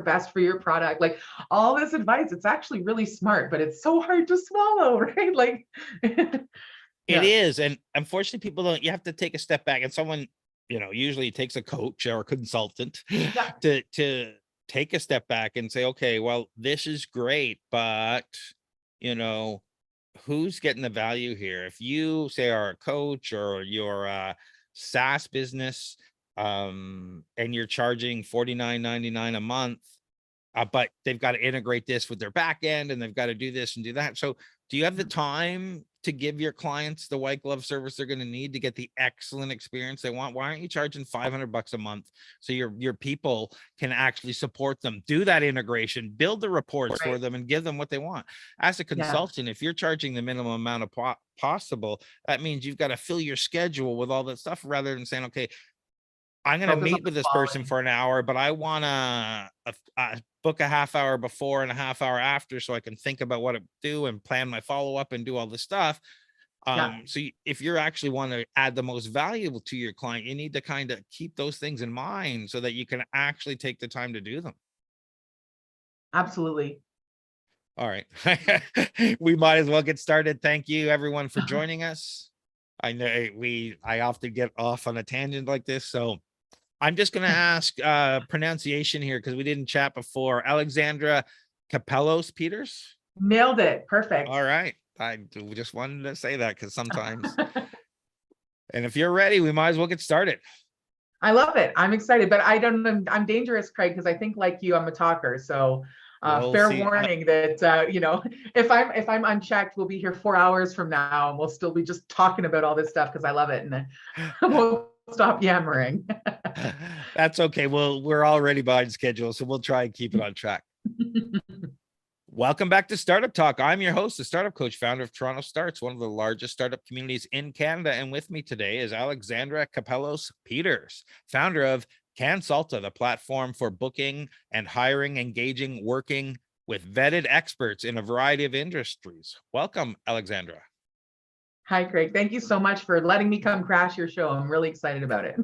best for your product. Like all this advice, it's actually really smart, but it's so hard to swallow, right? Like it is. And unfortunately, people don't, you have to take a step back, and someone, usually takes a coach or a consultant to take a step back and say, okay, well, this is great, but who's getting the value here? If you say are a coach or you're a SaaS business, and you're charging $49.99 a month, but they've got to integrate this with their back end, and they've got to do this and do that. So do you have the time to give your clients the white glove service they're going to need to get the excellent experience they want? Why aren't you charging $500 a month so your people can actually support them, do that integration, build the reports for them, and give them what they want? As a consultant, if you're charging the minimum amount of possible, that means you've got to fill your schedule with all that stuff, rather than saying, okay, I'm going to meet with this person for an hour, but I want to book a half hour before and a half hour after so I can think about what to do and plan my follow-up and do all this stuff. So if you're actually want to add the most valuable to your client, you need to kind of keep those things in mind so that you can actually take the time to do them. Absolutely. All right. We might as well get started. Thank you everyone for joining us. I know I often get off on a tangent like this, so I'm just going to ask pronunciation here because we didn't chat before. Alexandra Kapelos-Peters? Nailed it. Perfect. All right. I just wanted to say that because sometimes. And if you're ready, we might as well get started. I love it. I'm excited, but I'm dangerous, Craig, because I think like you, I'm a talker. So fair warning that, if I'm unchecked, we'll be here 4 hours from now and we'll still be just talking about all this stuff because I love it. And then we'll stop yammering. That's okay. Well, we're already behind schedule, so we'll try and keep it on track. Welcome back to Startup Talk. I'm your host, the Startup Coach, founder of Toronto Starts, one of the largest startup communities in Canada. And with me today is Alexandra Kapelos-Peters, founder of Cansulta, the platform for booking and hiring, engaging, working with vetted experts in a variety of industries. Welcome, Alexandra. Hi, Craig. Thank you so much for letting me come crash your show. I'm really excited about it.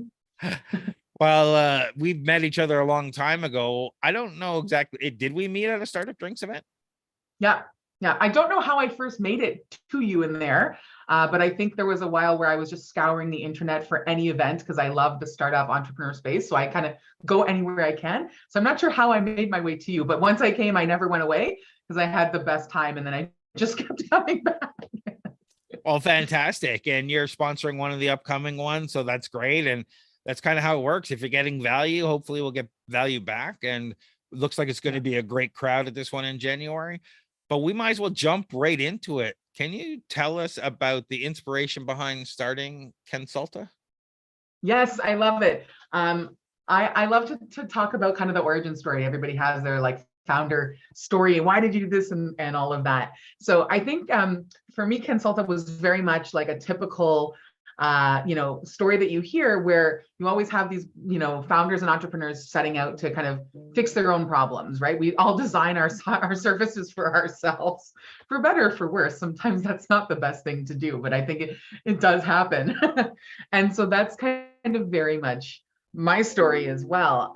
Well, we've met each other a long time ago. I don't know exactly. Did we meet at a Startup Drinks event? Yeah. I don't know how I first made it to you in there, but I think there was a while where I was just scouring the internet for any event because I love the startup entrepreneur space. So I kind of go anywhere I can. So I'm not sure how I made my way to you, but once I came, I never went away because I had the best time, and then I just kept coming back. Well, fantastic. And you're sponsoring one of the upcoming ones, so that's great. And that's kind of how it works. If you're getting value, hopefully we'll get value back. And it looks like it's going to be a great crowd at this one in January. But we might as well jump right into it. Can you tell us about the inspiration behind starting Cansulta? Yes, I love it. I love to talk about kind of the origin story. Everybody has their founder story. Why did you do this and all of that? So I think for me, Cansulta was very much like a typical story that you hear where you always have these, founders and entrepreneurs setting out to kind of fix their own problems, right? We all design our services for ourselves, for better or for worse. Sometimes that's not the best thing to do, but I think it does happen. And so that's kind of very much my story as well.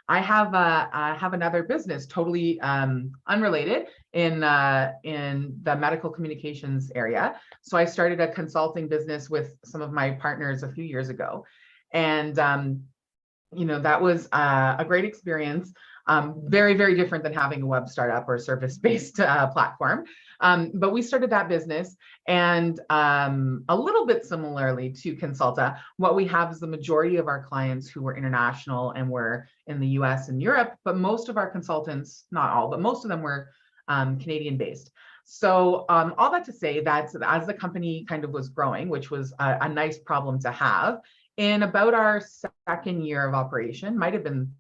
I have another business totally unrelated in the medical communications area. So I started a consulting business with some of my partners a few years ago, and that was a great experience. Very, very different than having a web startup or a service-based platform. But we started that business, and a little bit similarly to Cansulta, what we have is the majority of our clients who were international and were in the US and Europe, but most of our consultants, not all, but most of them were Canadian-based. So all that to say that as the company kind of was growing, which was a nice problem to have, in about our second year of operation, might have been,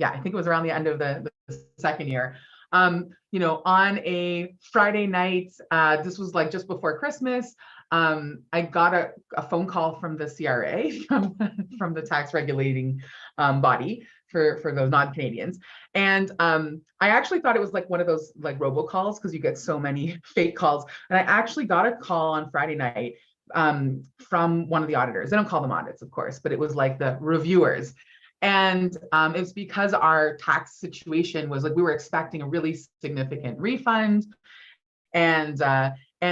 I think it was around the end of the second year, on a Friday night, this was just before Christmas, I got a phone call from the CRA, from the tax regulating body for those non-Canadians. And I actually thought it was one of those robocalls because you get so many fake calls. And I actually got a call on Friday night from one of the auditors. They don't call them audits, of course, but it was the reviewers. And it's because our tax situation was like, we were expecting a really significant refund. And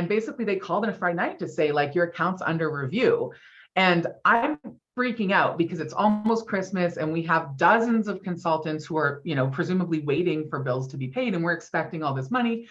basically they called on a Friday night to say, like, your account's under review. And I'm freaking out because it's almost Christmas and we have dozens of consultants who are, presumably waiting for bills to be paid, and we're expecting all this money.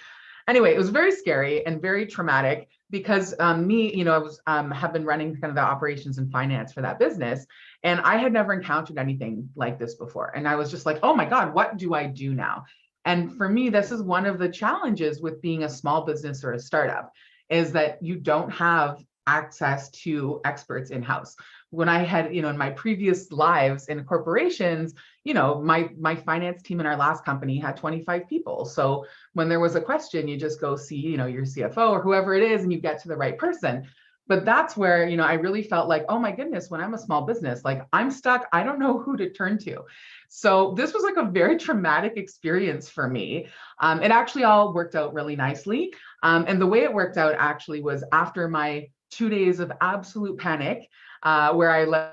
Anyway, it was very scary and very traumatic because I was have been running kind of the operations and finance for that business, and I had never encountered anything like this before. And I was just like, oh my God, what do I do now? And for me, this is one of the challenges with being a small business or a startup, is that you don't have access to experts in-house. When I had, in my previous lives in corporations, my finance team in our last company had 25 people. So when there was a question, you just go see, your CFO or whoever it is, and you get to the right person. But that's where, I really felt like, oh my goodness, when I'm a small business, like, I'm stuck, I don't know who to turn to. So this was like a very traumatic experience for me. It actually all worked out really nicely. And the way it worked out actually was after my 2 days of absolute panic, where I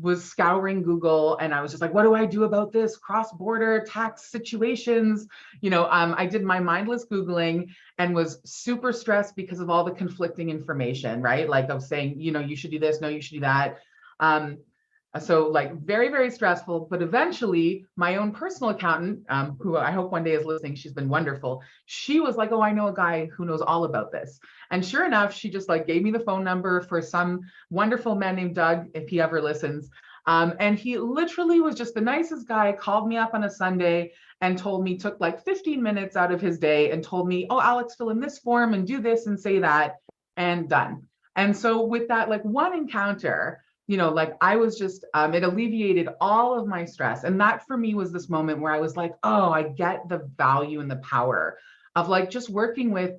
was scouring Google, and I was just like, what do I do about this cross-border tax situations? I did my mindless Googling and was super stressed because of all the conflicting information, right? Like, of saying, you should do this, no, you should do that. So like, very, very stressful. But eventually my own personal accountant, who I hope one day is listening, she's been wonderful. She was like, oh, I know a guy who knows all about this. And sure enough, she just like gave me the phone number for some wonderful man named Doug, if he ever listens. And he literally was just the nicest guy, called me up on a Sunday and told me, took like 15 minutes out of his day and told me, oh, Alex, fill in this form and do this and say that, and done. And so with that, like, one encounter, like, I was just, it alleviated all of my stress. And that for me was this moment where I was like, oh, I get the value and the power of like just working with,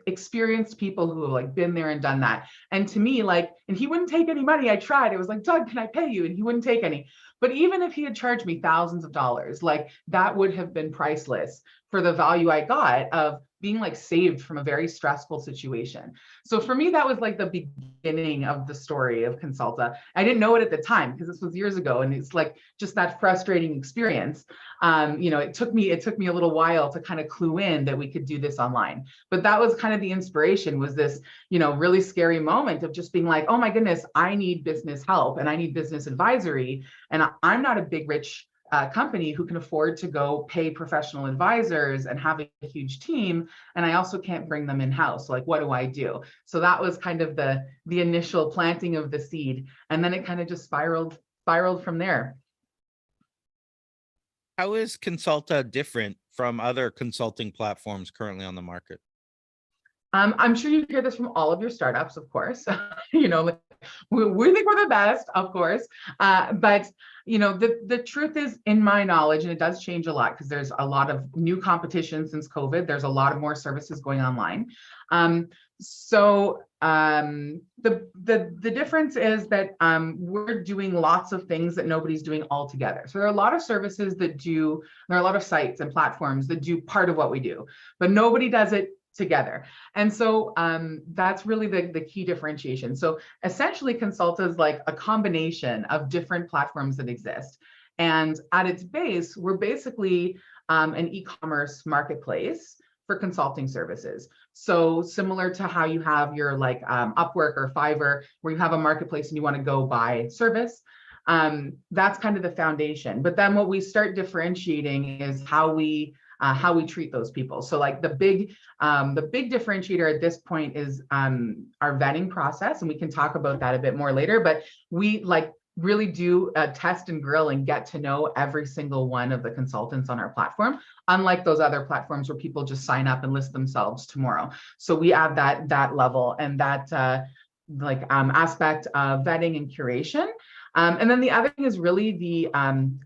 experienced people who have like been there and done that. And to me, like, and he wouldn't take any money. I tried. It was like, Doug, can I pay you? And he wouldn't take any. But even if he had charged me thousands of dollars, like, that would have been priceless for the value I got of being like saved from a very stressful situation. So for me, that was like the beginning of the story of Cansulta. I didn't know it at the time because this was years ago, and it's like just that frustrating experience. It took me a little while to kind of clue in that we could do this online. But that was kind of the inspiration, was this, really scary moment of just being like, oh my goodness, I need business help and I need business advisory. And I'm not a big, rich company who can afford to go pay professional advisors and have a huge team, and I also can't bring them in-house. Like, what do I do? So that was kind of the initial planting of the seed, and then it kind of just spiraled from there. How is Cansulta different from other consulting platforms currently on the market? I'm sure you hear this from all of your startups, of course. We think we're the best, of course. But the truth is, in my knowledge, and it does change a lot because there's a lot of new competition since COVID. There's a lot of more services going online. So the difference is that we're doing lots of things that nobody's doing all together. So there are a lot of services there are a lot of sites and platforms that do part of what we do, but nobody does it together. And so that's really the key differentiation. So essentially, Cansulta is like a combination of different platforms that exist. And at its base, we're basically an e-commerce marketplace for consulting services. So similar to how you have your like Upwork or Fiverr, where you have a marketplace and you want to go buy service, that's kind of the foundation. But then what we start differentiating is how we treat those people. So like the big differentiator at this point is our vetting process, and we can talk about that a bit more later. But we like really do test and grill and get to know every single one of the consultants on our platform, unlike those other platforms where people just sign up and list themselves tomorrow. So we add that level and that aspect of vetting and curation. And then the other thing is really the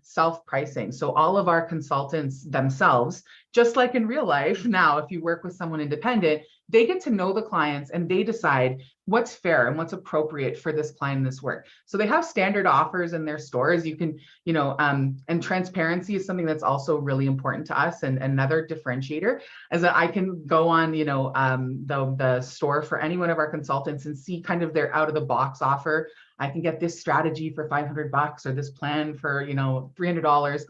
self-pricing. So all of our consultants themselves, just like in real life now, if you work with someone independent, they get to know the clients and they decide what's fair and what's appropriate for this client and this work. So they have standard offers in their stores. You can, and transparency is something that's also really important to us. And another differentiator is that I can go on, the store for any one of our consultants and see kind of their out of the box offer I can get this strategy for $500 or this plan for, $300.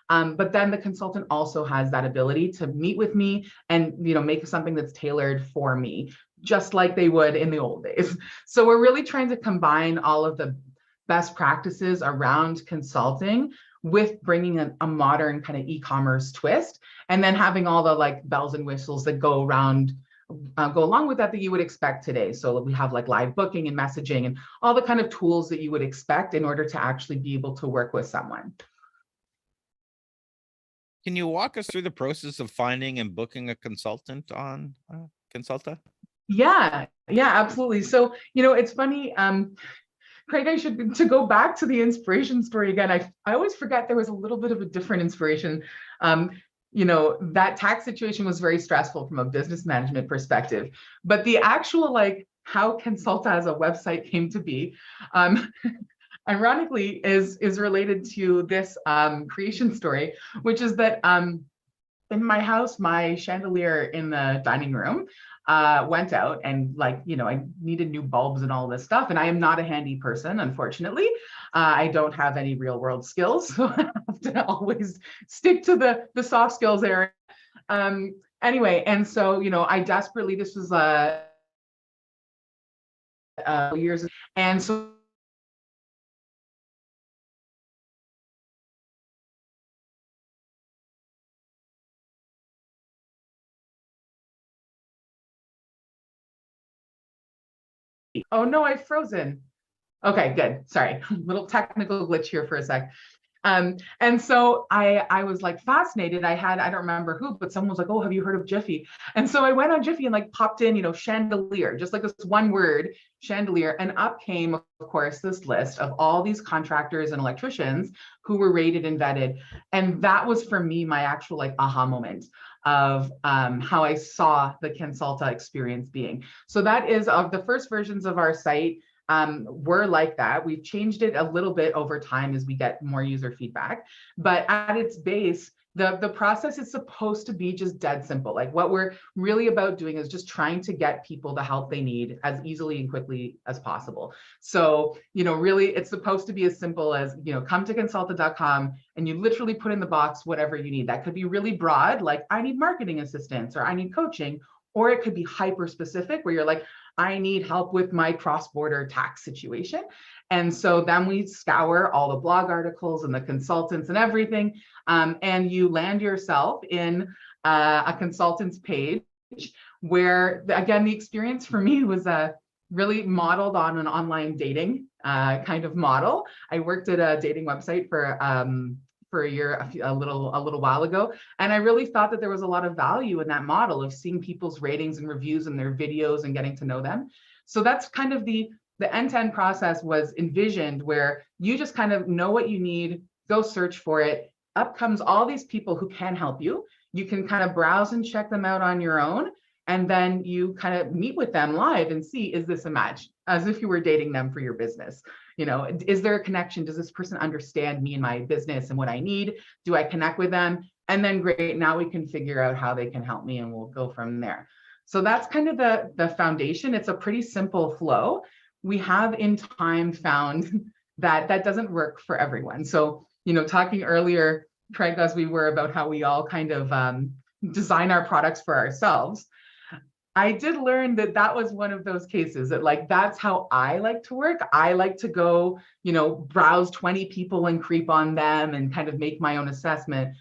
But then the consultant also has that ability to meet with me and, make something that's tailored for me, just like they would in the old days. So we're really trying to combine all of the best practices around consulting with bringing a modern kind of e-commerce twist, and then having all the like bells and whistles that go along with that you would expect today. So we have like live booking and messaging and all the kind of tools that you would expect in order to actually be able to work with someone. Can you walk us through the process of finding and booking a consultant on Cansulta? Yeah, absolutely. So, it's funny, Craig, to go back to the inspiration story again, I always forget there was a little bit of a different inspiration. That tax situation was very stressful from a business management perspective, but the actual how Cansulta as a website came to be, ironically is related to this creation story, which is that in my house, my chandelier in the dining room went out, and I needed new bulbs and all this stuff. And I am not a handy person, unfortunately. I don't have any real world skills, so I have to always stick to the soft skills area. Anyway, and so, I desperately, this was years, and so oh no, I've frozen. Okay, good. Sorry, little technical glitch here for a sec. And so I was like fascinated. I don't remember who, but someone was like, oh, have you heard of Jiffy? And so I went on Jiffy and popped in, chandelier, just like this one word, chandelier. And up came, of course, this list of all these contractors and electricians who were rated and vetted. And that was for me, my actual aha moment of how I saw the Cansulta experience being. So that is of the first versions of our site. Were like that. We've changed it a little bit over time as we get more user feedback, but at its base, the process is supposed to be just dead simple. What we're really about doing is just trying to get people the help they need as easily and quickly as possible. So, really it's supposed to be as simple as, come to consulta.com and you literally put in the box whatever you need. That could be really broad, like I need marketing assistance or I need coaching, or it could be hyper specific where you're like, I need help with my cross-border tax situation. And so then we scour all the blog articles and the consultants and everything. And you land yourself in a consultant's page where, again, the experience for me was really modeled on an online dating kind of model. I worked at a dating website for a year, a little while ago. And I really thought that there was a lot of value in that model of seeing people's ratings and reviews and their videos and getting to know them. So that's kind of the end-to-end process was envisioned, where you just kind of know what you need, go search for it. Up comes all these people who can help you. You can kind of browse and check them out on your own. And then you kind of meet with them live and see, is this a match? As if you were dating them for your business. Is there a connection? Does this person understand me and my business and what I need? Do I connect with them? And then great, now we can figure out how they can help me and we'll go from there. So that's kind of the foundation. It's a pretty simple flow. We have in time found that doesn't work for everyone. So, talking earlier, Craig, as we were about how we all kind of design our products for ourselves, I did learn that was one of those cases that that's how I like to work. I like to go, browse 20 people and creep on them and kind of make my own assessment.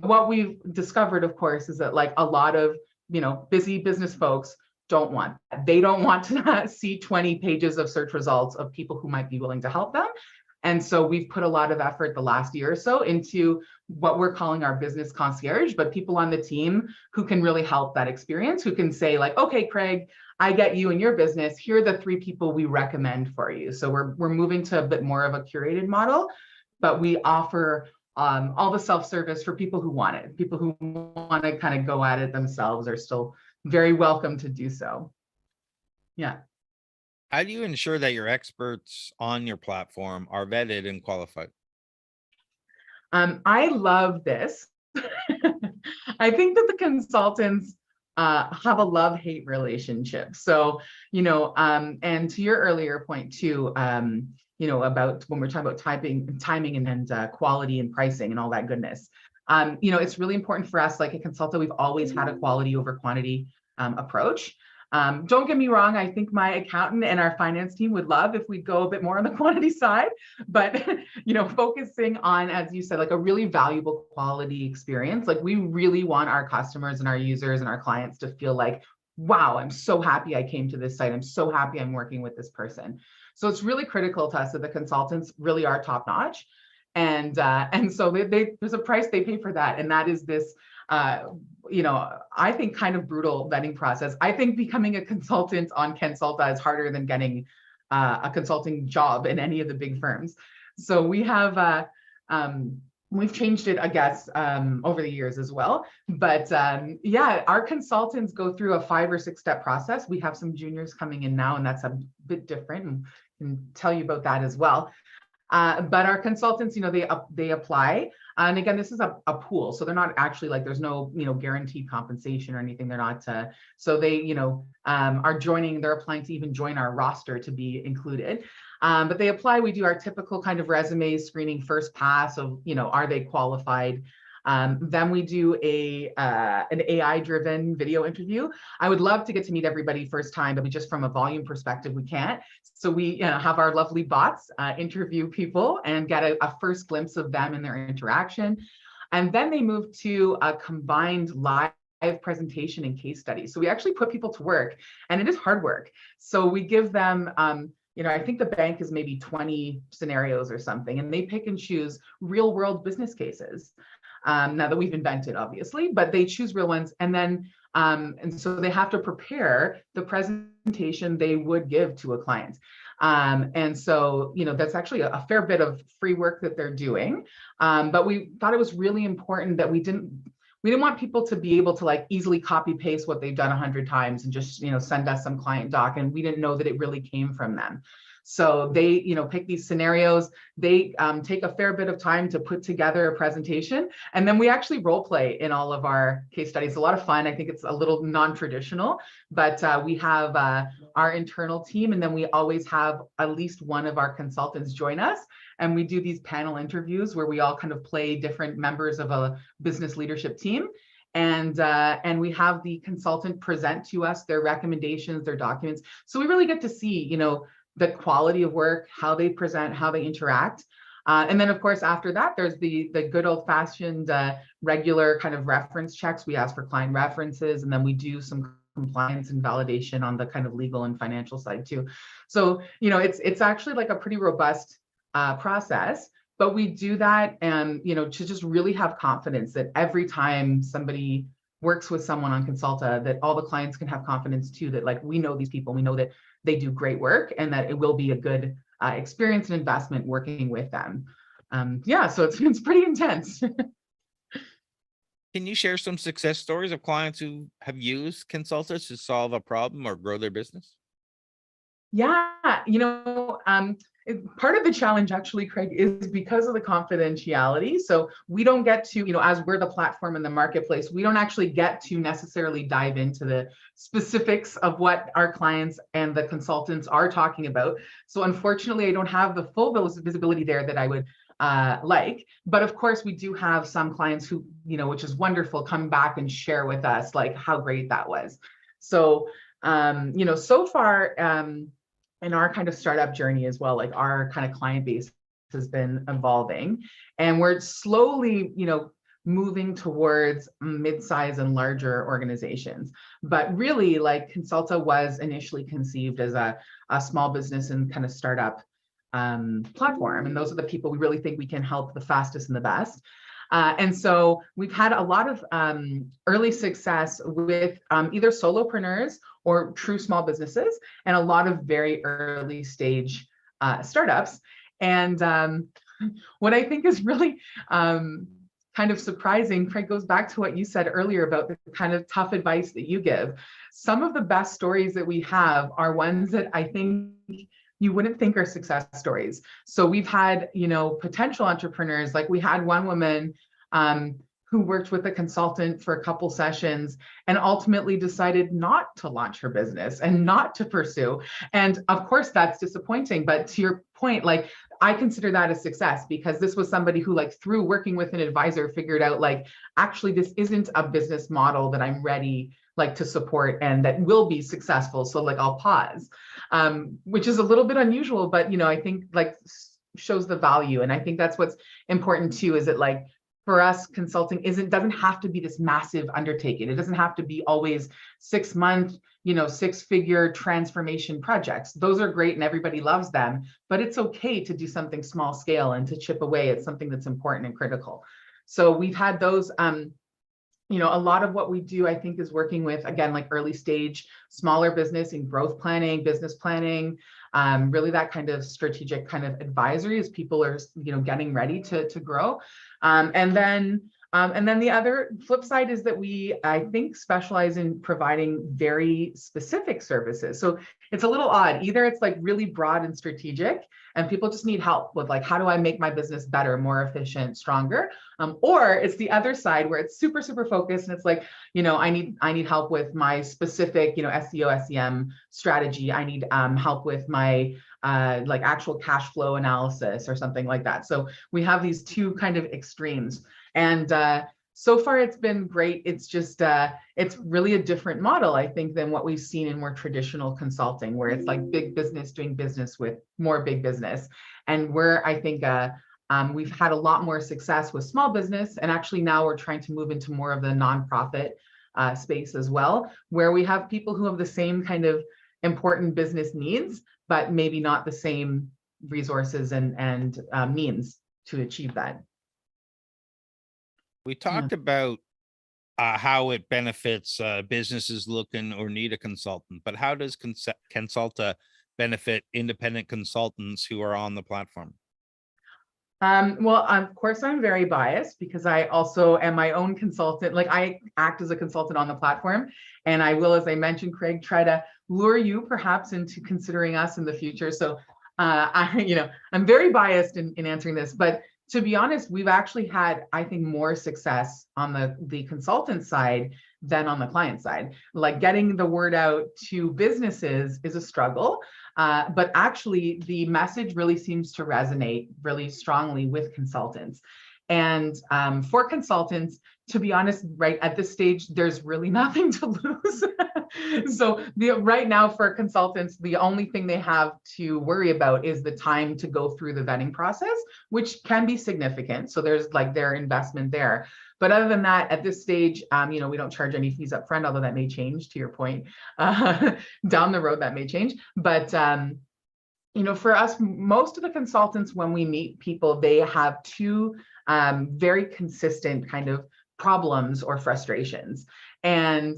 What we've discovered, of course, is that a lot of, busy business folks don't want that. They don't want to see 20 pages of search results of people who might be willing to help them. And so we've put a lot of effort the last year or so into what we're calling our business concierge, but people on the team who can really help that experience, who can say okay, Craig, I get you and your business. Here are the 3 people we recommend for you. So we're moving to a bit more of a curated model, but we offer all the self-service for people who want it. People who want to kind of go at it themselves are still very welcome to do so. Yeah. How do you ensure that your experts on your platform are vetted and qualified? I love this. I think that the consultants have a love-hate relationship. So, and to your earlier point too, about when we're talking about timing and quality and pricing and all that goodness. It's really important for us, like at Cansulta, we've always had a quality over quantity approach. Don't get me wrong, I think my accountant and our finance team would love if we'd go a bit more on the quantity side, but focusing on, as you said, like a really valuable quality experience. Like we really want our customers and our users and our clients to feel like, wow, I'm so happy I came to this site. I'm so happy I'm working with this person. So it's really critical to us that the consultants really are top notch. And so there's a price they pay for that. And that is this, I think kind of brutal vetting process. I think becoming a consultant on Cansulta is harder than getting a consulting job in any of the big firms. So we have, we've changed it, I guess, over the years as well. But yeah, our consultants go through a 5 or 6 step process. We have some juniors coming in now, and that's a bit different, and can tell you about that as well. But our consultants, they apply. And again, this is a pool. So they're not actually like, there's no, guaranteed compensation or anything. They're not, so they, they're applying to even join our roster to be included. But they apply, we do our typical kind of resume screening first pass of, are they qualified? Then we do an AI-driven video interview. I would love to get to meet everybody first time, but just from a volume perspective, we can't. So we have our lovely bots interview people and get a first glimpse of them and their interaction. And then they move to a combined live presentation and case study. So we actually put people to work, and it is hard work. So we give them, I think the bank is maybe 20 scenarios or something, and they pick and choose real world business cases. Now that we've invented, obviously, but they choose real ones. And then, and so they have to prepare the presentation they would give to a client. And so, that's actually a fair bit of free work that they're doing. But we thought it was really important that we didn't want people to be able to like easily copy paste what they've done 100 times and just, send us some client doc. And we didn't know that it really came from them. So they, pick these scenarios, they take a fair bit of time to put together a presentation. And then we actually role play in all of our case studies. A lot of fun. I think it's a little non-traditional, but we have our internal team, and then we always have at least one of our consultants join us. And we do these panel interviews where we all kind of play different members of a business leadership team. And we have the consultant present to us their recommendations, their documents. So we really get to see, the quality of work, how they present, how they interact. And then, of course, after that, there's the good old-fashioned regular kind of reference checks. We ask for client references, and then we do some compliance and validation on the kind of legal and financial side too. So, it's actually like a pretty robust process, but we do that and, to just really have confidence that every time somebody works with someone on Cansulta, that all the clients can have confidence too, that like, we know these people, we know that they do great work, and that it will be a good experience and investment working with them. Yeah, so it's pretty intense. Can you share some success stories of clients who have used Cansulta to solve a problem or grow their business? Yeah, part of the challenge actually, Craig, is because of the confidentiality. So we don't get to, as we're the platform in the marketplace, we don't actually get to necessarily dive into the specifics of what our clients and the consultants are talking about. So unfortunately, I don't have the full visibility there that I would like. But of course, we do have some clients who, which is wonderful, come back and share with us like how great that was. So, so far, in our kind of startup journey as well, like our kind of client base has been evolving, and we're slowly, moving towards mid-size and larger organizations. But really, like Cansulta was initially conceived as a small business and kind of startup platform. And those are the people we really think we can help the fastest and the best. And so we've had a lot of early success with either solopreneurs or true small businesses, and a lot of very early stage startups. And what I think is really kind of surprising, Craig, goes back to what you said earlier about the kind of tough advice that you give. Some of the best stories that we have are ones that I think you wouldn't think are success stories. So we've had, potential entrepreneurs, like we had one woman who worked with a consultant for a couple sessions and ultimately decided not to launch her business and not to pursue. And of course, that's disappointing. But to your point, like, I consider that a success, because this was somebody who, like, through working with an advisor, figured out, like, actually, this isn't a business model that I'm ready, like, to support and that will be successful. So, like, I'll pause, which is a little bit unusual, but, I think, like, shows the value. And I think that's what's important too, is that, like, for us, consulting doesn't have to be this massive undertaking. It doesn't have to be always 6-month, 6-figure transformation projects. Those are great and everybody loves them, but it's okay to do something small scale and to chip away at something that's important and critical. So we've had those, a lot of what we do, I think, is working with, again, like, early stage, smaller business and growth planning, business planning, really that kind of strategic kind of advisory as people are, getting ready to grow. And then the other flip side is that we, I think, specialize in providing very specific services. So it's a little odd. Either it's, like, really broad and strategic, and people just need help with, like, how do I make my business better, more efficient, stronger? Or it's the other side where it's super, super focused, and it's like, I need help with my specific, SEO, SEM strategy. I need help with my like, actual cash flow analysis or something like that. So we have these two kind of extremes. And so far, it's been great. It's just, it's really a different model, I think, than what we've seen in more traditional consulting, where it's like big business doing business with more big business. And where I think we've had a lot more success with small business. And actually now we're trying to move into more of the nonprofit space as well, where we have people who have the same kind of important business needs, but maybe not the same resources and means to achieve that. We talked about how it benefits businesses looking or need a consultant, but how does Cansulta benefit independent consultants who are on the platform? Well, of course, I'm very biased because I also am my own consultant. Like, I act as a consultant on the platform, and I will, as I mentioned, Craig, try to lure you perhaps into considering us in the future. So I'm very biased in answering this, but to be honest, we've actually had, I think, more success on the consultant side than on the client side. Like, getting the word out to businesses is a struggle, but actually the message really seems to resonate really strongly with consultants. And for consultants, to be honest, right at this stage, there's really nothing to lose. So right now for consultants, the only thing they have to worry about is the time to go through the vetting process, which can be significant. So there's, like, their investment there. But other than that, at this stage, we don't charge any fees up front, although that may change, to your point. Down the road, that may change. But for us, most of the consultants, when we meet people, they have two very consistent kind of problems or frustrations. And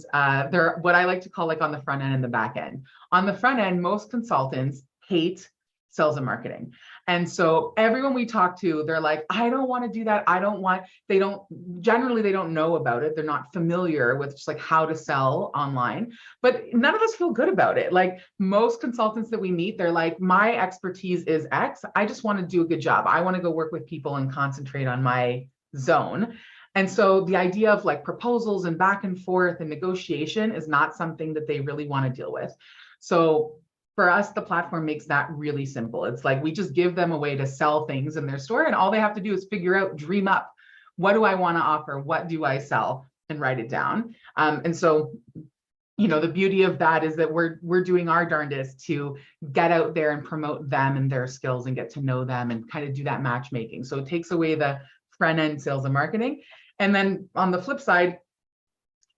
they're what I like to call, like, on the front end and the back end. On the front end, most consultants hate sales and marketing. And so everyone we talk to, they're like, I don't want to do that. They don't know about it. They're not familiar with just, like, how to sell online, but none of us feel good about it. Like, most consultants that we meet, they're like, my expertise is X. I just want to do a good job. I want to go work with people and concentrate on my zone. And so the idea of, like, proposals and back and forth and negotiation is not something that they really want to deal with. So for us, the platform makes that really simple. It's like, we just give them a way to sell things in their store, and all they have to do is figure out, dream up, what do I want to offer? What do I sell? And write it down. And so, the beauty of that is that we're doing our darndest to get out there and promote them and their skills and get to know them and kind of do that matchmaking. So it takes away the front end sales and marketing. And then on the flip side,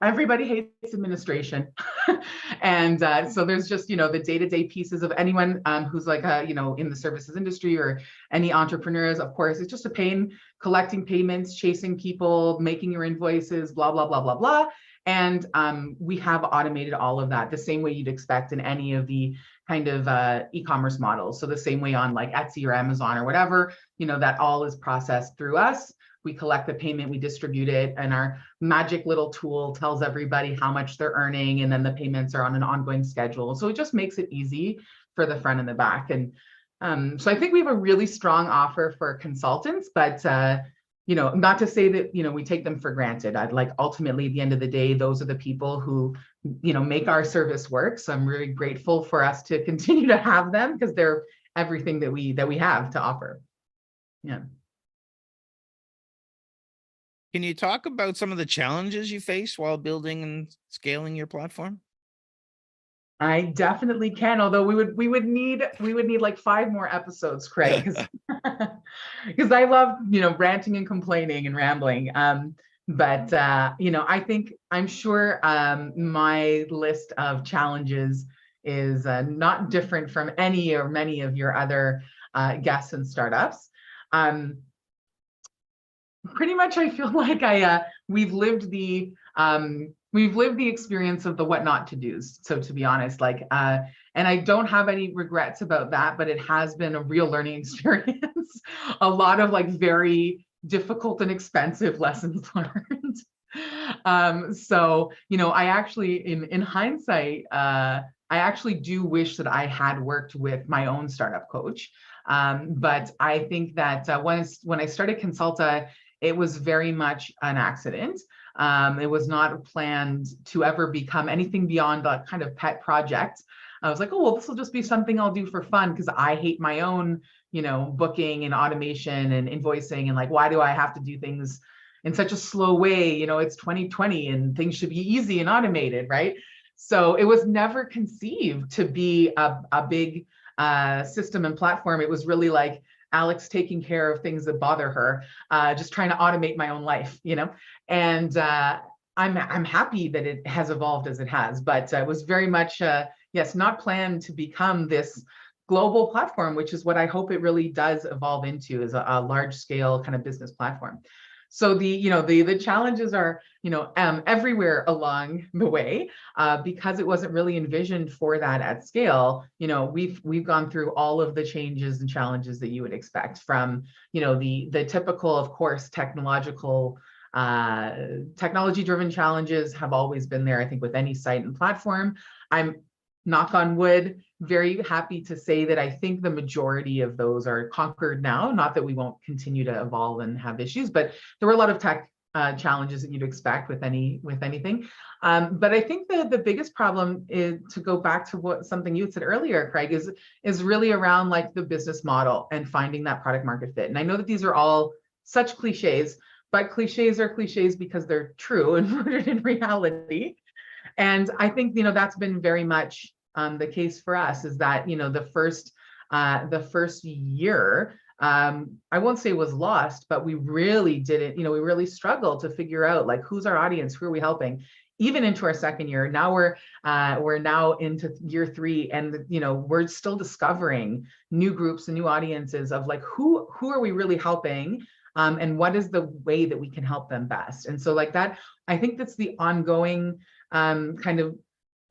everybody hates administration. And so there's just, the day-to-day pieces of anyone who's like, in the services industry or any entrepreneurs, of course, it's just a pain collecting payments, chasing people, making your invoices, blah, blah, blah, blah, blah. And we have automated all of that the same way you'd expect in any of the kind of e-commerce models. So the same way on, like, Etsy or Amazon or whatever, that all is processed through us. We collect the payment, we distribute it, and our magic little tool tells everybody how much they're earning, and then the payments are on an ongoing schedule. So it just makes it easy for the front and the back. And so I think we have a really strong offer for consultants, but not to say that, we take them for granted. I'd like ultimately at the end of the day, those are the people who, make our service work. So I'm really grateful for us to continue to have them because they're everything that we have to offer. Yeah. Can you talk about some of the challenges you face while building and scaling your platform? I definitely can. Although we would need like 5 more episodes, Craig, because I love ranting and complaining and rambling. But I think I'm sure my list of challenges is not different from any or many of your other guests and startups. Pretty much, I feel like we've lived the experience of the what not to do's. So to be honest, and I don't have any regrets about that, but it has been a real learning experience. A lot of very difficult and expensive lessons learned. So I actually, in hindsight, I actually do wish that I had worked with my own startup coach. But I think that when I started Cansulta, it was very much an accident. It was not planned to ever become anything beyond a kind of pet project. I was like, oh, well, this will just be something I'll do for fun because I hate my own, booking and automation and invoicing. And why do I have to do things in such a slow way? It's 2020 and things should be easy and automated, right? So it was never conceived to be a big system and platform. It was really like Alex taking care of things that bother her, just trying to automate my own life, and I'm happy that it has evolved as it has, but it was very much, yes, not planned to become this global platform, which is what I hope it really does evolve into, is a large scale kind of business platform. So the challenges are everywhere along the way, because it wasn't really envisioned for that at scale. We've gone through all of the changes and challenges that you would expect from the typical, of course, technology driven challenges have always been there, I think, with any site and platform. I'm, knock on wood, very happy to say that I think the majority of those are conquered now. Not that we won't continue to evolve and have issues, but there were a lot of tech challenges that you'd expect with anything. But I think the biggest problem is, to go back to something you had said earlier, Craig, is really around the business model and finding that product market fit. And I know that these are all such cliches, but cliches are cliches because they're true and rooted in reality. And I think that's been very much the case for us, is that the first year, I won't say was lost, but we really didn't, we really struggled to figure out who's our audience, who are we helping. Even into our second year, now we're now into year 3, and we're still discovering new groups and new audiences of who are we really helping, and what is the way that we can help them best. And so that, I think that's the ongoing kind of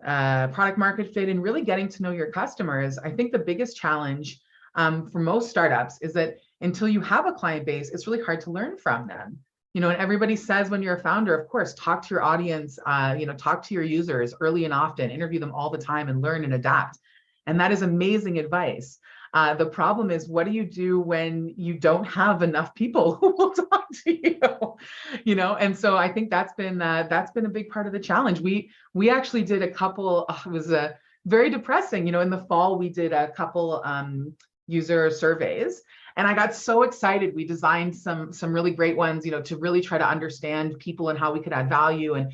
product market fit, and really getting to know your customers. I think the biggest challenge for most startups is that until you have a client base, it's really hard to learn from them. And everybody says when you're a founder, of course, talk to your audience, talk to your users early and often, interview them all the time, and learn and adapt. And that is amazing advice. The problem is, what do you do when you don't have enough people who will talk to you? And so I think that's been a big part of the challenge. We actually did a couple. It was very depressing. In the fall, we did a couple user surveys, and I got so excited. We designed some really great ones, to really try to understand people and how we could add value. And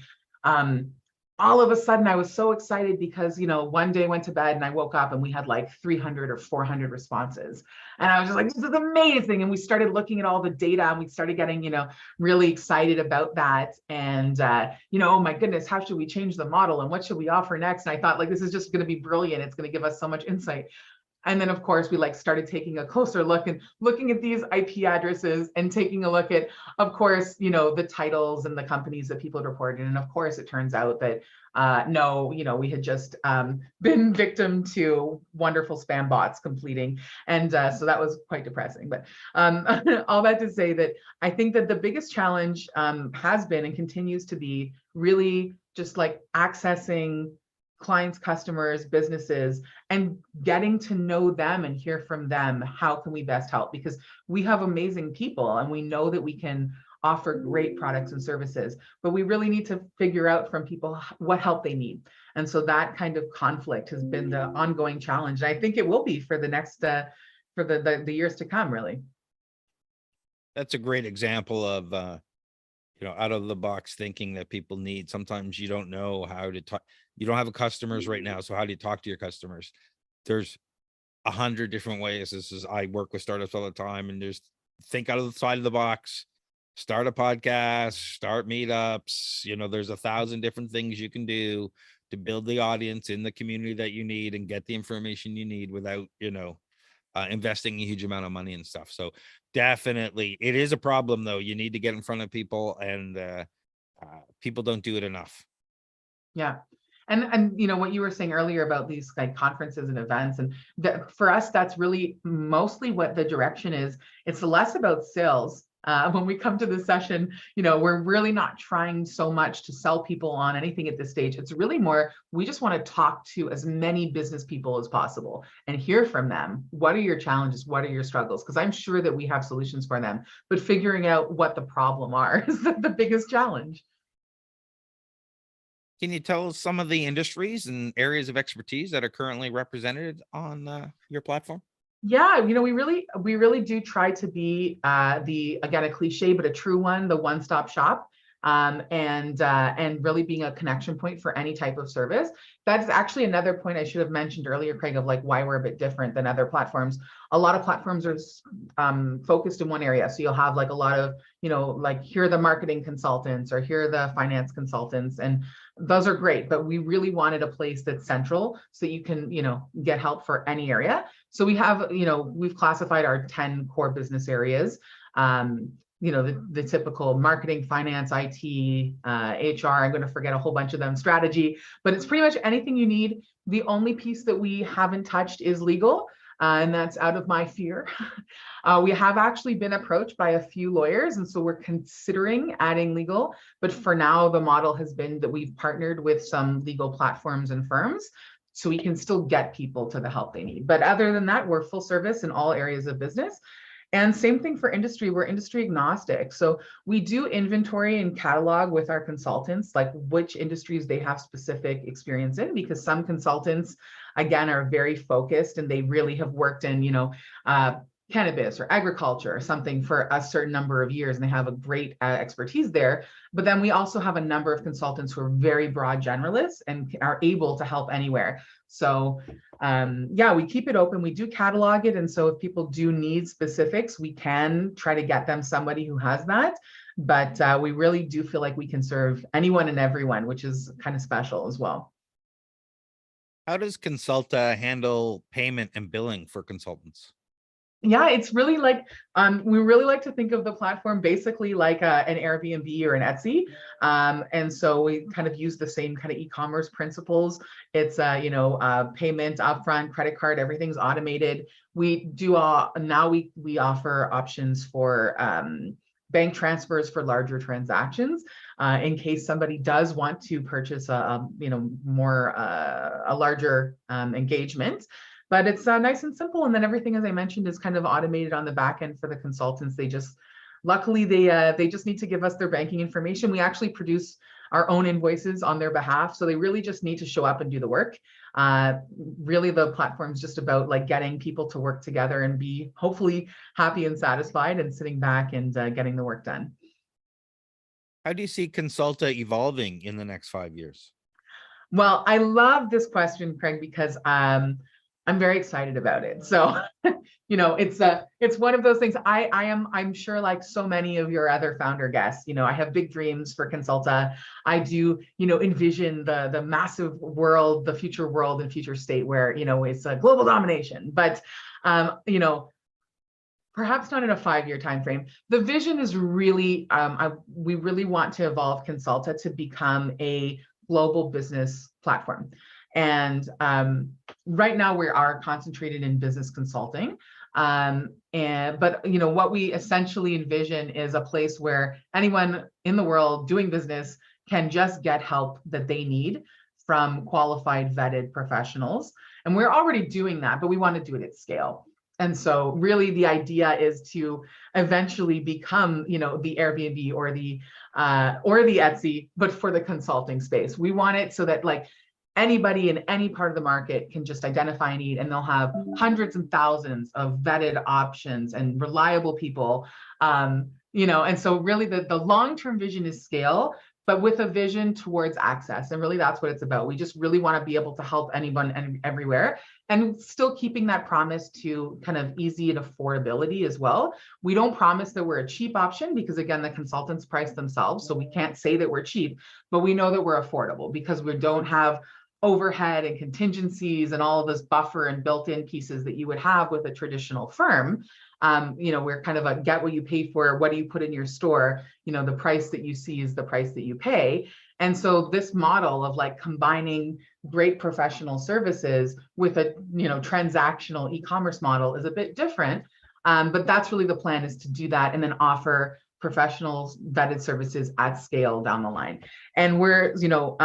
all of a sudden I was so excited because, one day I went to bed and I woke up and we had 300 or 400 responses. And I was just like, this is amazing. And we started looking at all the data, and we started getting, really excited about that. And, oh my goodness, how should we change the model? And what should we offer next? And I thought, this is just going to be brilliant. It's going to give us so much insight. And then, of course, we started taking a closer look and looking at these IP addresses and taking a look at, of course, the titles and the companies that people had reported. And of course, it turns out that no, we had just been victim to wonderful spam bots completing. And so that was quite depressing. But all that to say that I think that the biggest challenge has been and continues to be really just accessing clients, customers, businesses, and getting to know them and hear from them. How can we best help? Because we have amazing people and we know that we can offer great products and services, but we really need to figure out from people what help they need. And so that kind of conflict has been the ongoing challenge. And I think it will be for the next, for the years to come, really. That's a great example of, out of the box thinking that people need. Sometimes you don't know how to talk. You don't have customers right now. So how do you talk to your customers? There's 100 different ways. I work with startups all the time, and think out of the side of the box, start a podcast, start meetups. There's 1,000 different things you can do to build the audience in the community that you need and get the information you need without, investing a huge amount of money and stuff. So definitely it is a problem though. You need to get in front of people, and people don't do it enough. Yeah. And what you were saying earlier about these like conferences and events, and for us, that's really mostly what the direction is. It's less about sales. When we come to the session, we're really not trying so much to sell people on anything at this stage. It's really more, we just want to talk to as many business people as possible and hear from them. What are your challenges? What are your struggles? Because I'm sure that we have solutions for them, but figuring out what the problem are is the biggest challenge. Can you tell us some of the industries and areas of expertise that are currently represented on your platform? Yeah, we really do try to be again, a cliche, but a true one, the one-stop shop, and really being a connection point for any type of service. That's actually another point I should have mentioned earlier, Craig, of like why we're a bit different than other platforms. A lot of platforms are focused in one area. So you'll have like a lot of, like here are the marketing consultants or here are the finance consultants, and those are great, but we really wanted a place that's central so you can, get help for any area. So we have, we've classified our 10 core business areas. The typical marketing, finance, IT, HR, I'm going to forget a whole bunch of them, strategy, but it's pretty much anything you need. The only piece that we haven't touched is legal, and that's out of my fear. We have actually been approached by a few lawyers, and so we're considering adding legal, but for now, the model has been that we've partnered with some legal platforms and firms, so we can still get people to the help they need. But other than that, we're full service in all areas of business. And same thing for industry, we're industry agnostic. So we do inventory and catalog with our consultants, like which industries they have specific experience in, because some consultants, again, are very focused and they really have worked in, cannabis or agriculture or something for a certain number of years, and they have a great expertise there. But then we also have a number of consultants who are very broad generalists and are able to help anywhere. So yeah, we keep it open. We do catalog it. And so if people do need specifics, we can try to get them somebody who has that. But we really do feel like we can serve anyone and everyone, which is kind of special as well. How does Cansulta handle payment and billing for consultants? Yeah, it's really like, we really like to think of the platform basically like an Airbnb or an Etsy. And so we kind of use the same kind of e-commerce principles. It's, payment upfront, credit card, everything's automated. We do, now we offer options for bank transfers for larger transactions, in case somebody does want to purchase a larger engagement. But it's nice and simple. And then everything, as I mentioned, is kind of automated on the back end for the consultants. Luckily, they just need to give us their banking information. We actually produce our own invoices on their behalf. So they really just need to show up and do the work. Really, the platform's just about like getting people to work together and be hopefully happy and satisfied and sitting back and getting the work done. How do you see Cansulta evolving in the next 5 years? Well, I love this question, Craig, because I'm very excited about it. So, it's one of those things. I'm sure, like so many of your other founder guests, I have big dreams for Cansulta. I do, envision the massive world, the future world and future state where, it's a global domination. But, perhaps not in a 5-year time frame. The vision is really, we really want to evolve Cansulta to become a global business platform. And right now we are concentrated in business consulting. But what we essentially envision is a place where anyone in the world doing business can just get help that they need from qualified vetted professionals. And we're already doing that, but we want to do it at scale. And so really the idea is to eventually become, you know, the Airbnb or the Etsy, but for the consulting space. We want it so that like anybody in any part of the market can just identify a need, and they'll have hundreds and thousands of vetted options and reliable people. You know, and so really the long-term vision is scale, but with a vision towards access. And really that's what it's about. We just really want to be able to help anyone and everywhere, and still keeping that promise to kind of easy and affordability as well. We don't promise that we're a cheap option, because again, the consultants price themselves. So we can't say that we're cheap, but we know that we're affordable because we don't have overhead and contingencies and all of this buffer and built-in pieces that you would have with a traditional firm. You know, we're kind of a get what you pay for. What do you put in your store? You know, the price that you see is the price that you pay. And so this model of like combining great professional services with a, you know, transactional e-commerce model is a bit different. But that's really the plan, is to do that and then offer professionals vetted services at scale down the line. And we're, you know,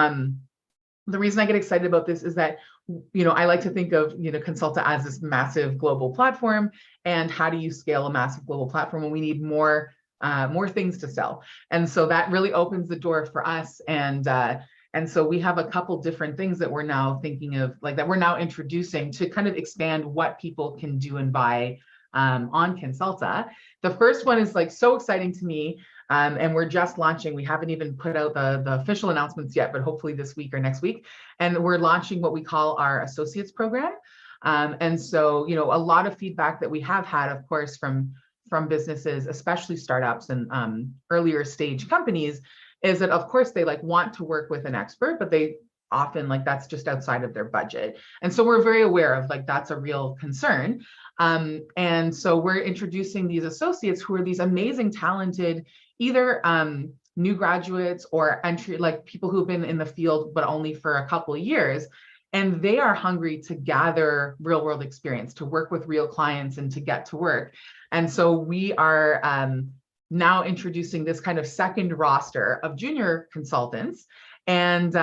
the reason I get excited about this is that, you know, I like to think of, you know, Cansulta as this massive global platform. And how do you scale a massive global platform when we need more things to sell? And so that really opens the door for us. And so we have a couple different things that we're now thinking of, like that we're now introducing to kind of expand what people can do and buy on Cansulta. The first one is like so exciting to me. And we're just launching. We haven't even put out the official announcements yet, but hopefully this week or next week. And we're launching what we call our associates program. And so, you know, a lot of feedback that we have had, of course, from businesses, especially startups and earlier stage companies, is that of course they like want to work with an expert, but they often like that's just outside of their budget. And so we're very aware of like that's a real concern. And so we're introducing these associates who are these amazing, talented, either new graduates or entry, like people who've been in the field, but only for a couple of years. And they are hungry to gather real world experience, to work with real clients and to get to work. And so we are now introducing this kind of second roster of junior consultants. And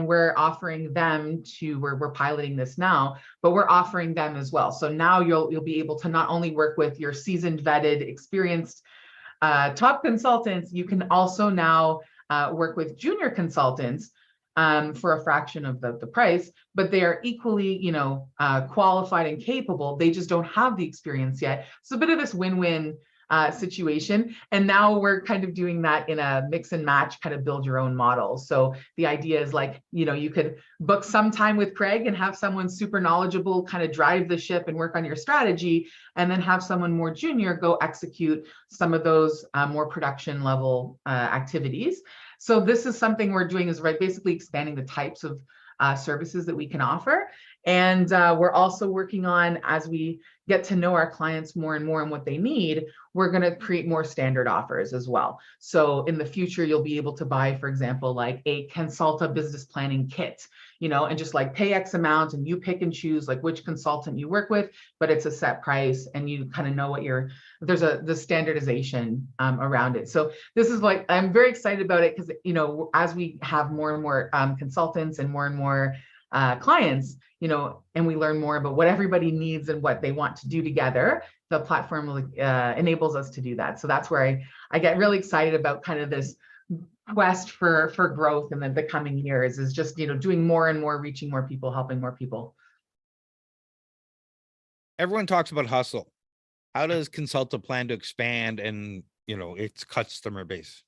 we're offering them to, we're piloting this now, but we're offering them as well. So now you'll be able to not only work with your seasoned, vetted, experienced top consultants, you can also now work with junior consultants for a fraction of the price, but they are equally, you know, qualified and capable. They just don't have the experience yet. So a bit of this win-win situation. And now we're kind of doing that in a mix and match, kind of build your own model. So the idea is like, you know, you could book some time with Craig and have someone super knowledgeable kind of drive the ship and work on your strategy, and then have someone more junior go execute some of those more production level activities. So this is something we're doing, is right, basically expanding the types of services that we can offer. And we're also working on, as we get to know our clients more and more and what they need, we're going to create more standard offers as well. So in the future, you'll be able to buy, for example, like a Cansulta business planning kit, you know, and just like pay X amount and you pick and choose like which consultant you work with, but it's a set price and you kind of know what there's the standardization around it. So this is like, I'm very excited about it because, you know, as we have more and more consultants and more clients, you know, and we learn more about what everybody needs and what they want to do together, the platform enables us to do that. So that's where I get really excited about kind of this quest for growth in the coming years, is just, you know, doing more and more, reaching more people, helping more people. Everyone talks about hustle. How does Cansulta plan to expand and, you know, its customer base?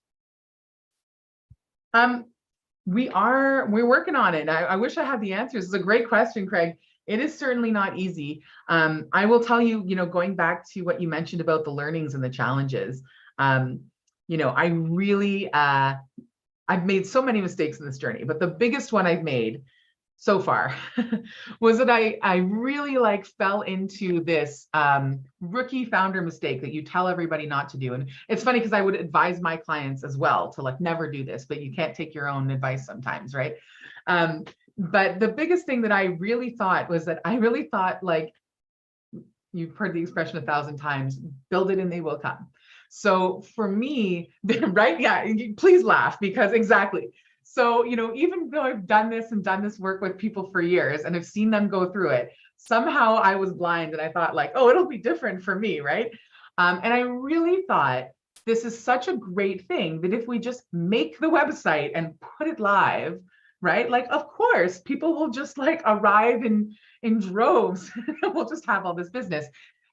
We're working on it. I wish I had the answers. It's a great question, Craig. It is certainly not easy. I will tell you, you know, going back to what you mentioned about the learnings and the challenges, you know, I really, I've made so many mistakes in this journey, but the biggest one I've made so far was that I really like fell into this rookie founder mistake that you tell everybody not to do. And it's funny because I would advise my clients as well to like never do this, but you can't take your own advice sometimes, right? But the biggest thing that I really thought was that I really thought, like, you've heard the expression 1,000 times, build it and they will come. So for me, right? Yeah, please laugh, because exactly. So, even though I've done this work with people for years and I've seen them go through it, somehow I was blind and I thought like, oh, it'll be different for me, right? And I really thought this is such a great thing that if we just make the website and put it live, right? Like, of course, people will just like arrive in droves. We'll just have all this business.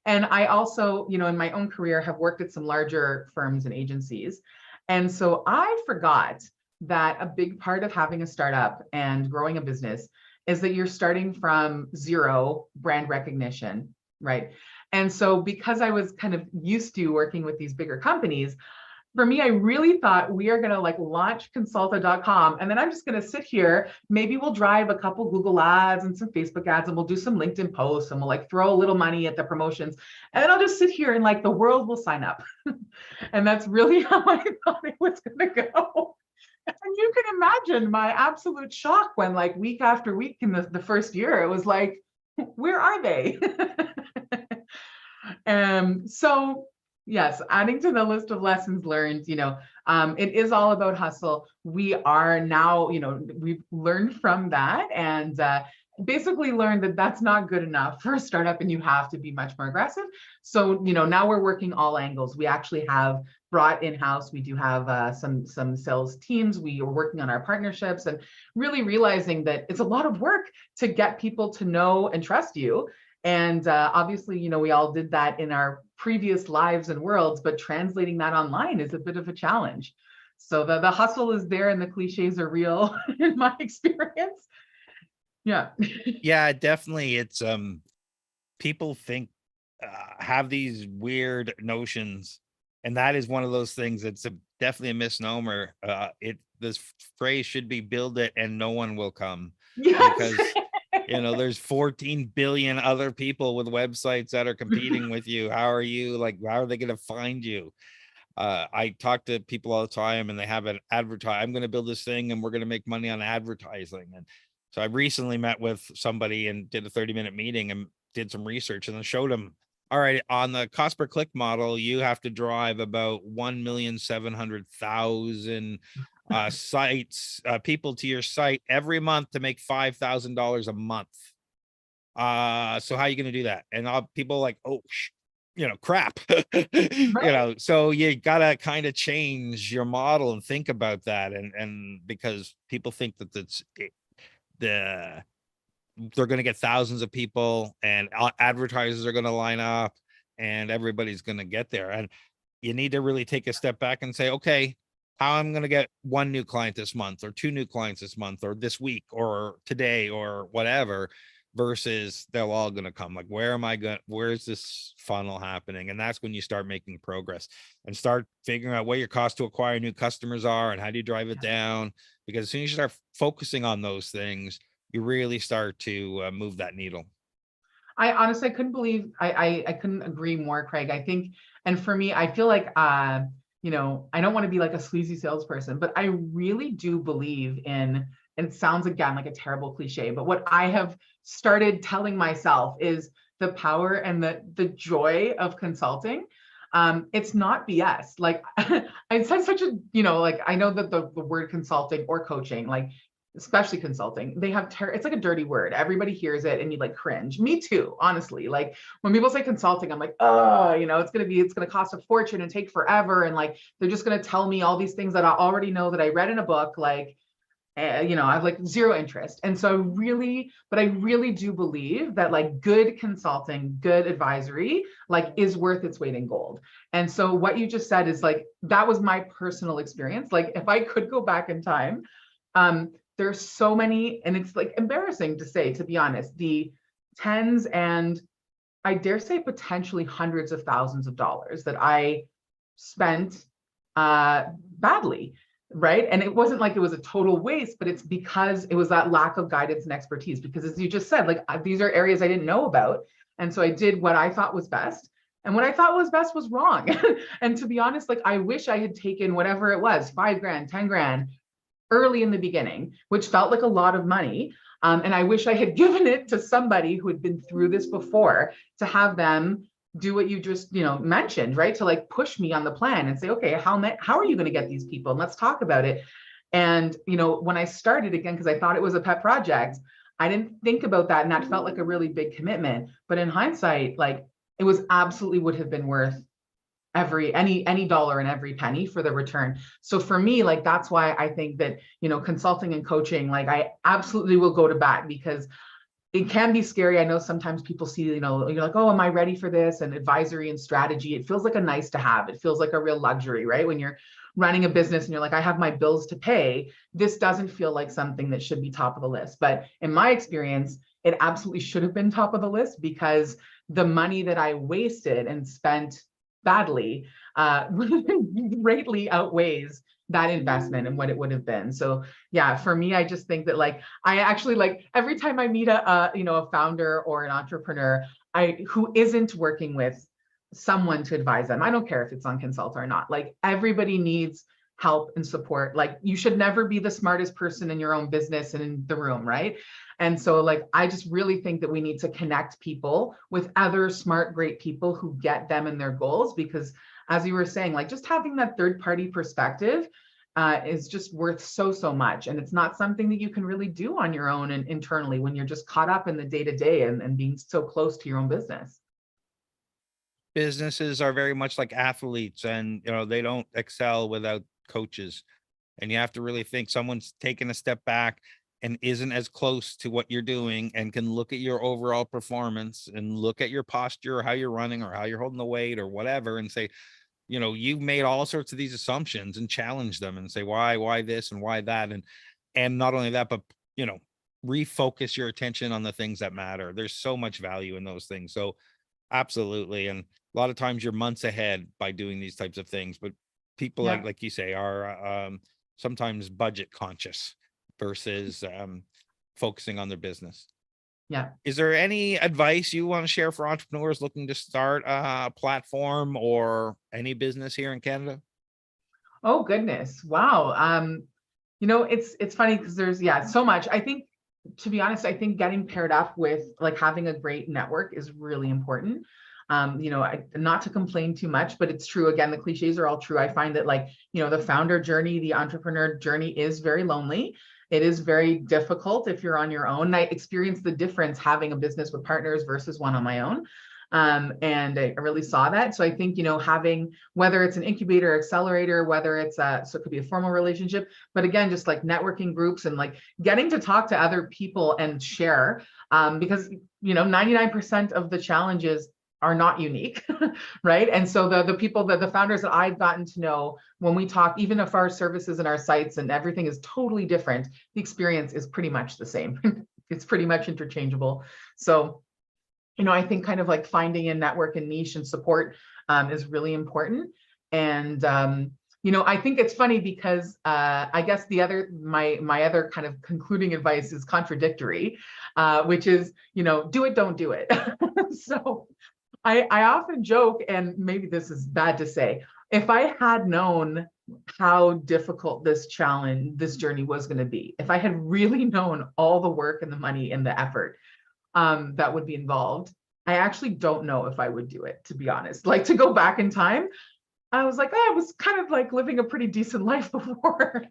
And I also, in my own career, have worked at some larger firms and agencies. And so I forgot that a big part of having a startup and growing a business is that you're starting from zero brand recognition, right? And so because I was kind of used to working with these bigger companies, for me, I really thought we are going to like launch consulta.com. And then I'm just going to sit here. Maybe we'll drive a couple Google ads and some Facebook ads and we'll do some LinkedIn posts and we'll like throw a little money at the promotions. And then I'll just sit here and like the world will sign up. And that's really how I thought it was going to go. And you can imagine my absolute shock when like week after week in the first year, it was like, where are they? So yes, adding to the list of lessons learned, it is all about hustle. We are now, we've learned from that and basically learned that that's not good enough for a startup and you have to be much more aggressive. So, now we're working all angles. We actually have brought in-house, we do have some sales teams. We are working on our partnerships and really realizing that it's a lot of work to get people to know and trust you. And obviously, we all did that in our previous lives and worlds, but translating that online is a bit of a challenge. So the hustle is there and the cliches are real in my experience. Yeah. Yeah, definitely. It's people think have these weird notions, and that is one of those things that's definitely a misnomer. This phrase should be build it and no one will come. Yes. Because there's 14 billion other people with websites that are competing with you. How are they going to find you? I talk to people all the time and they have an I'm going to build this thing and we're going to make money on advertising. And so I recently met with somebody and did a 30-minute meeting and did some research and then showed them, all right, on the cost per click model, you have to drive about 1,700,000 sites, people to your site every month to make $5,000 a month. So how are you going to do that? And people like, oh, crap, Right. so you gotta kind of change your model and think about that. And because people think that they're going to get thousands of people and advertisers are going to line up and everybody's going to get there. And you need to really take a step back and say, okay, how I'm going to get one new client this month or two new clients this month or this week or today or whatever, versus they're all going to come. Like, where's this funnel happening? And that's when you start making progress and start figuring out what your cost to acquire new customers are and how do you drive it down? Because as soon as you start focusing on those things, you really start to move that needle. I honestly couldn't believe I couldn't agree more, Craig. I think, and for me, I feel like I don't want to be like a sleazy salesperson, but I really do believe in, and it sounds again like a terrible cliche, but what I have started telling myself is the power and the joy of consulting. It's not BS. Like it's such a, like I know that the word consulting or coaching, like especially consulting, they have it's like a dirty word. Everybody hears it and you like cringe. Me too, honestly. Like when people say consulting, I'm like, oh, it's gonna cost a fortune and take forever, and like they're just gonna tell me all these things that I already know that I read in a book. Like, I have like zero interest. And so I really do believe that like good consulting, good advisory, like is worth its weight in gold. And so what you just said is like, that was my personal experience. Like if I could go back in time, there's so many, and it's like embarrassing to say, to be honest, the tens and I dare say potentially hundreds of thousands of dollars that I spent badly. Right. And it wasn't like it was a total waste, but it's because it was that lack of guidance and expertise. Because as you just said, like these are areas I didn't know about. And so I did what I thought was best. And what I thought was best was wrong. And to be honest, like I wish I had taken whatever it was, 5 grand, 10 grand early in the beginning, which felt like a lot of money. And I wish I had given it to somebody who had been through this before to have them do what you just mentioned, right? To like push me on the plan and say, okay, how are you going to get these people? And let's talk about it. And, when I started again, because I thought it was a pet project, I didn't think about that. And that felt like a really big commitment. But in hindsight, like it was absolutely would have been worth any dollar and every penny for the return. So for me, like, that's why I think that, consulting and coaching, like I absolutely will go to bat, because it can be scary. I know sometimes people see, you're like, oh, am I ready for this? And advisory and strategy, it feels like a nice to have. It feels like a real luxury, right? When you're running a business and you're like, I have my bills to pay, this doesn't feel like something that should be top of the list. But in my experience, it absolutely should have been top of the list, because the money that I wasted and spent badly greatly outweighs that investment and what it would have been. So yeah, for me, I just think that, like, I actually, like, every time I meet a founder or an entrepreneur who isn't working with someone to advise them, I don't care if it's on Consulta or not, like, everybody needs help and support. Like, you should never be the smartest person in your own business and in the room, right? And so, like, I just really think that we need to connect people with other smart, great people who get them and their goals, because as you were saying, like, just having that third party perspective is just worth so much. And it's not something that you can really do on your own and internally when you're just caught up in the day to day and being so close to your own business. Businesses are very much like athletes, and they don't excel without coaches. And you have to really think someone's taken a step back and isn't as close to what you're doing and can look at your overall performance and look at your posture, or how you're running, or how you're holding the weight, or whatever, and say, you've made all sorts of these assumptions, and challenge them and say, why this and why that. And not only that, but, refocus your attention on the things that matter. There's so much value in those things. So absolutely. And a lot of times you're months ahead by doing these types of things, but people, Yeah. like you say, are sometimes budget conscious versus focusing on their business. Yeah. Is there any advice you want to share for entrepreneurs looking to start a platform or any business here in Canada? Oh goodness. Wow. It's funny because there's so much. I think, to be honest, I think getting paired up with, like, having a great network is really important. Not to complain too much, but it's true. Again, the cliches are all true. I find that, like, the founder journey, the entrepreneur journey is very lonely. It is very difficult if you're on your own. I experienced the difference having a business with partners versus one on my own. And I really saw that. So I think, having, whether it's an incubator, accelerator, whether it's so it could be a formal relationship, but again, just like networking groups and, like, getting to talk to other people and share, because, 99% of the challenges are not unique, right? And so the people, the founders that I've gotten to know, when we talk, even if our services and our sites and everything is totally different, the experience is pretty much the same. It's pretty much interchangeable. So, I think kind of like finding a network and niche and support is really important. And I think it's funny because I guess my other kind of concluding advice is contradictory, which is, do it, don't do it. So I often joke, and maybe this is bad to say, if I had known how difficult this journey was going to be, if I had really known all the work and the money and the effort that would be involved, I actually don't know if I would do it, to be honest. Like, to go back in time, I was like, I was kind of like living a pretty decent life before.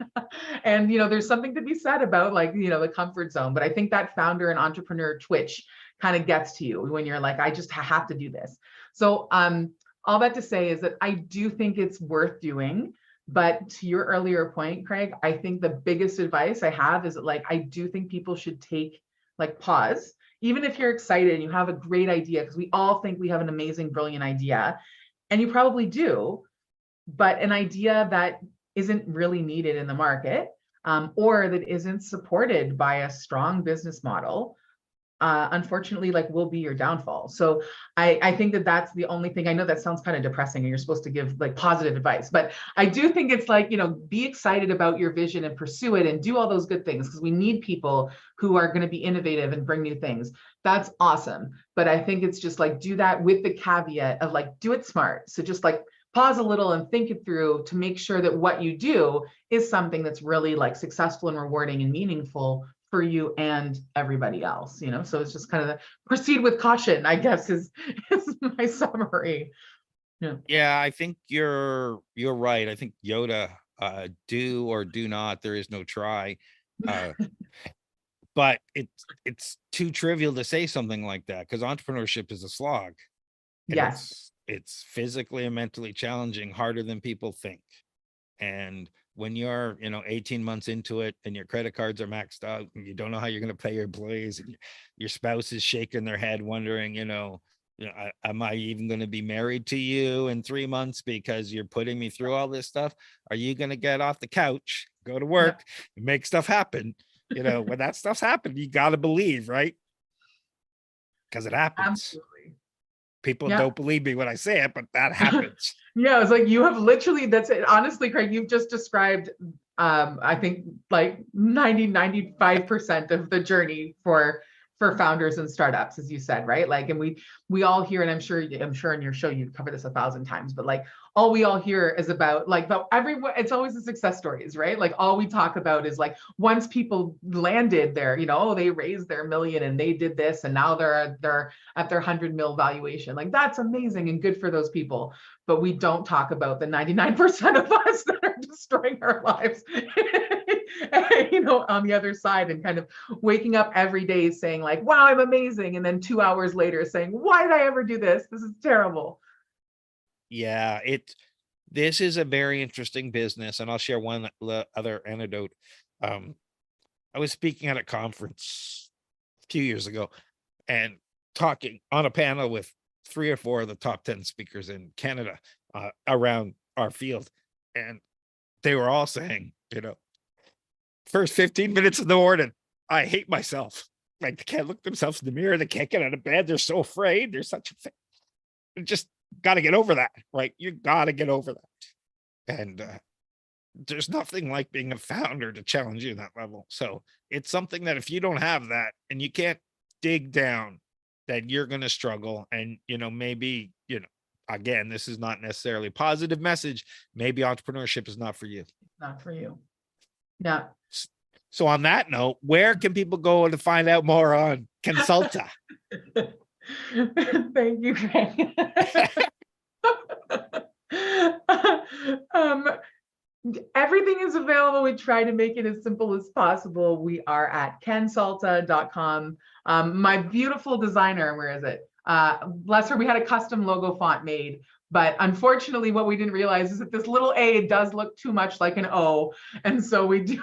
And, there's something to be said about, like, the comfort zone. But I think that founder and entrepreneur twitch kind of gets to you when you're like, I just have to do this. So all that to say is that I do think it's worth doing. But to your earlier point, Craig, I think the biggest advice I have is that, like, I do think people should take, like, pause. Even if you're excited and you have a great idea, because we all think we have an amazing, brilliant idea, and you probably do, but an idea that isn't really needed in the market, or that isn't supported by a strong business model, unfortunately, like, will be your downfall. So I think that that's the only thing. I know that sounds kind of depressing and you're supposed to give, like, positive advice, but I do think it's like, be excited about your vision and pursue it and do all those good things, because we need people who are going to be innovative and bring new things. That's awesome. But I think it's just like, do that with the caveat of, like, do it smart. So just, like, pause a little and think it through to make sure that what you do is something that's really, like, successful and rewarding and meaningful for you and everybody else, so it's just kind of proceed with caution, I guess, is my summary. Yeah, I think you're right. I think Yoda Do or do not. There is no try. Uh, but it's too trivial to say something like that, because entrepreneurship is a slog, and Yes. it's physically and mentally challenging, harder than people think. And when you're, 18 months into it and your credit cards are maxed out and you don't know how you're going to pay your employees, and your spouse is shaking their head wondering, am I even going to be married to you in 3 months because you're putting me through all this stuff? Are you going to get off the couch, go to work, and make stuff happen? When that stuff's happened, you got to believe, right? Because it happens. Absolutely. People Yeah. don't believe me when I say it, but that happens. Yeah, it's like you have literally, that's it. Honestly, Craig, you've just described, I think like 95% of the journey for founders and startups, as you said, right? Like, and we all hear, and I'm sure in your show you've covered this 1,000 times, but like all we all hear is about like everyone, it's always the success stories, right? Like all we talk about is like once people landed there, oh, they raised their million and they did this and now they're at their 100 mil valuation. Like that's amazing and good for those people. But we don't talk about the 99% of us that are destroying our lives, on the other side, and kind of waking up every day saying like, wow, I'm amazing. And then 2 hours later saying, why did I ever do this? This is terrible. Yeah, this is a very interesting business, and I'll share one other anecdote. I was speaking at a conference a few years ago and talking on a panel with 3 or 4 of the top 10 speakers in Canada around our field, and they were all saying, first 15 minutes in the morning, I hate myself. Like, they can't look themselves in the mirror, they can't get out of bed, they're so afraid, they're such a just got to get over that, right? You got to get over that. And there's nothing like being a founder to challenge you that level. So it's something that if you don't have that and you can't dig down, then you're going to struggle. And, maybe, again, this is not necessarily a positive message. Maybe entrepreneurship is not for you. Not for you. Yeah. So on that note, where can people go to find out more on Cansulta? Thank you, Craig. Everything is available. We try to make it as simple as possible. We are at consulta.com. My beautiful designer, where is it? Bless her, we had a custom logo font made, but unfortunately what we didn't realize is that this little A does look too much like an O. And so we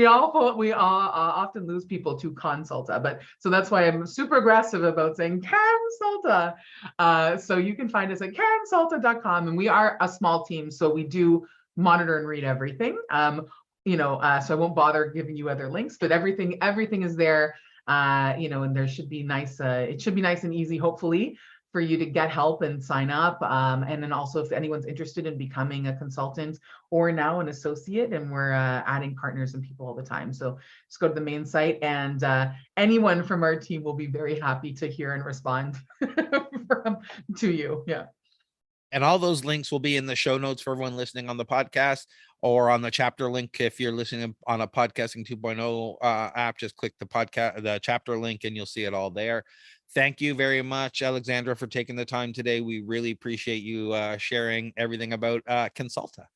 often lose people to consulta, but so that's why I'm super aggressive about saying consulta. So you can find us at consulta.com, and we are a small team. So we do monitor and read everything. So I won't bother giving you other links, but everything is there. And there should be nice, it should be nice and easy, hopefully, for you to get help and sign up. And then also if anyone's interested in becoming a consultant or now an associate, and we're adding partners and people all the time. So just go to the main site, and anyone from our team will be very happy to hear and respond to you. Yeah. And all those links will be in the show notes for everyone listening on the podcast, or on the chapter link. If you're listening on a podcasting 2.0 app, just click the chapter link and you'll see it all there. Thank you very much, Alexandra, for taking the time today. We really appreciate you sharing everything about Cansulta.